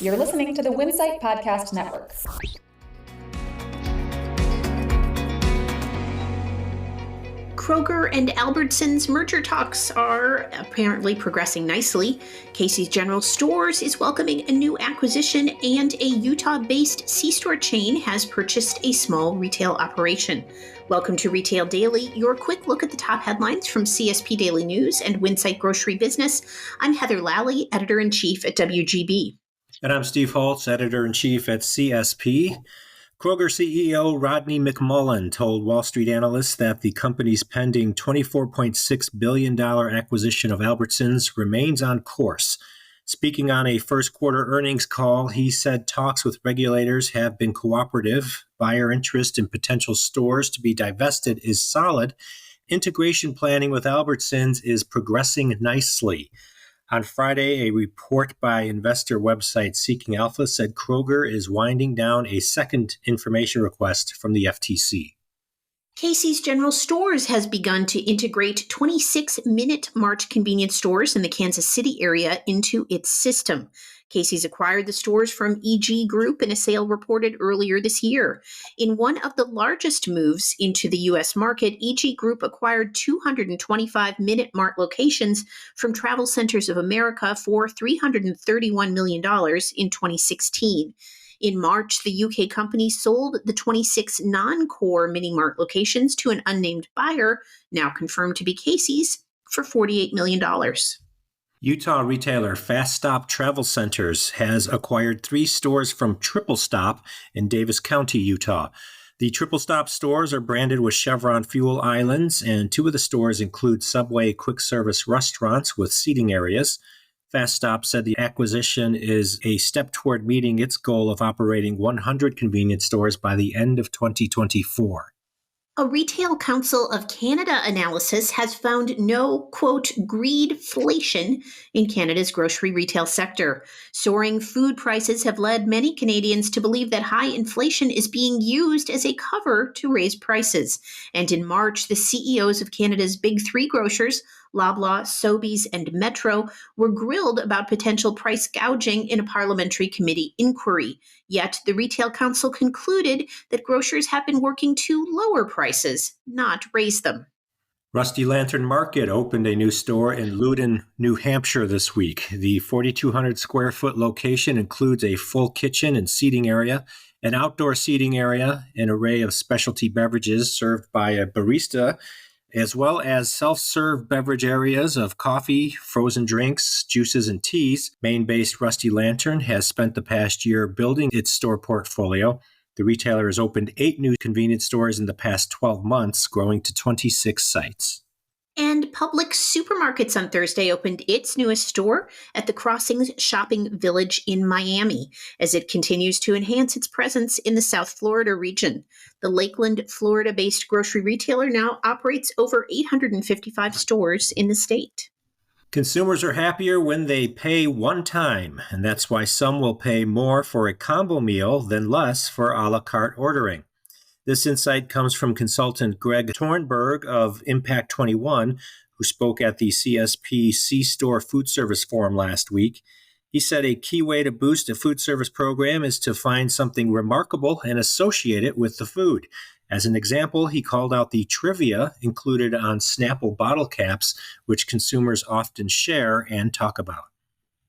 You're listening to the Winsight Podcast Network. Kroger and Albertsons merger talks are apparently progressing nicely. Casey's General Stores is welcoming a new acquisition, and a Utah-based C-store chain has purchased a small retail operation. Welcome to Retail Daily, your quick look at the top headlines from CSP Daily News and Winsight Grocery Business. I'm Heather Lally, Editor-in-Chief at WGB. And I'm Steve Holtz, Editor-in-Chief at CSP. Kroger CEO Rodney McMullen told Wall Street analysts that the company's pending $24.6 billion acquisition of Albertsons remains on course. Speaking on a first quarter earnings call, he said talks with regulators have been cooperative. Buyer interest in potential stores to be divested is solid. Integration planning with Albertsons is progressing nicely. On Friday, a report by investor website Seeking Alpha said Kroger is winding down a second information request from the FTC. Casey's General Stores has begun to integrate 26 Minute Mart convenience stores in the Kansas City area into its system. Casey's acquired the stores from EG Group in a sale reported earlier this year. In one of the largest moves into the U.S. market, EG Group acquired 225 Minute Mart locations from TravelCenters of America for $331 million in 2016. In March, the UK company sold the 26 non-core Mini Mart locations to an unnamed buyer, now confirmed to be Casey's, for $48 million. Utah retailer Fast Stop TravelCenters has acquired 3 stores from Triple Stop in Davis County, Utah. The Triple Stop stores are branded with Chevron fuel islands, and 2 of the stores include Subway quick-service restaurants with seating areas. Fast Stop said the acquisition is a step toward meeting its goal of operating 100 convenience stores by the end of 2024. A Retail Council of Canada analysis has found no, quote, greedflation in Canada's grocery retail sector. Soaring food prices have led many Canadians to believe that high inflation is being used as a cover to raise prices. And in March, the CEOs of Canada's big 3 grocers, Loblaw, Sobeys, and Metro, were grilled about potential price gouging in a parliamentary committee inquiry. Yet the Retail Council concluded that grocers have been working to lower prices, not raise them. Rusty Lantern Market opened a new store in Loudon, New Hampshire this week. The 4,200 square foot location includes a full kitchen and seating area, an outdoor seating area, an array of specialty beverages served by a barista, as well as self-serve beverage areas of coffee, frozen drinks, juices, and teas. Maine-based Rusty Lantern has spent the past year building its store portfolio. The retailer has opened 8 new convenience stores in the past 12 months, growing to 26 sites. And Publix Supermarkets on Thursday opened its newest store at the Crossings Shopping Village in Miami, as it continues to enhance its presence in the South Florida region. The Lakeland, Florida-based grocery retailer now operates over 855 stores in the state. Consumers are happier when they pay one time, and that's why some will pay more for a combo meal than less for a la carte ordering. This insight comes from consultant Greg Tornberg of Impact 21, who spoke at the CSP C-Store Food Service Forum last week. He said a key way to boost a food service program is to find something remarkable and associate it with the food. As an example, he called out the trivia included on Snapple bottle caps, which consumers often share and talk about.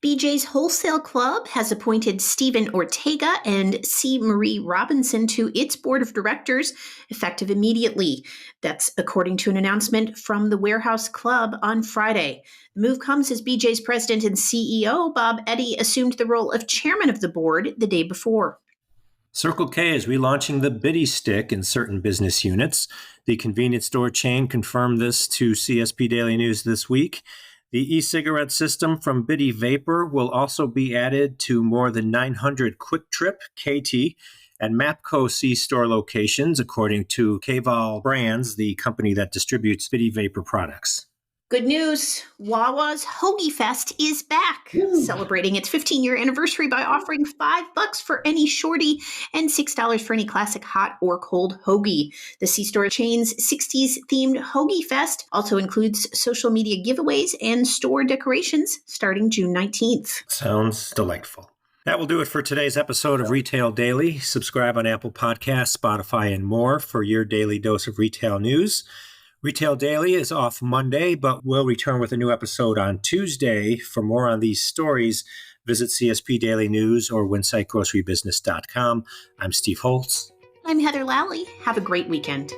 BJ's Wholesale Club has appointed Stephen Ortega and C. Marie Robinson to its board of directors, effective immediately. That's according to an announcement from the Warehouse Club on Friday. The move comes as BJ's president and CEO, Bob Eddy, assumed the role of chairman of the board the day before. Circle K is relaunching the Biddy Stick in certain business units. The convenience store chain confirmed this to CSP Daily News this week. The e-cigarette system from Biddy Vapor will also be added to more than 900 Quick Trip, KT, and MAPCO C-store locations, according to Kval Brands, the company that distributes Biddy Vapor products. Good news, Wawa's Hoagie Fest is back, celebrating its 15-year anniversary by offering $5 for any shorty and $6 for any classic hot or cold hoagie. The C-store chain's 60s-themed Hoagie Fest also includes social media giveaways and store decorations starting June 19th. Sounds delightful. That will do it for today's episode of Retail Daily. Subscribe on Apple Podcasts, Spotify, and more for your daily dose of retail news. Retail Daily is off Monday, but we'll return with a new episode on Tuesday. For more on these stories, visit CSP Daily News or winsightgrocerybusiness.com. I'm Steve Holtz. I'm Heather Lally. Have a great weekend.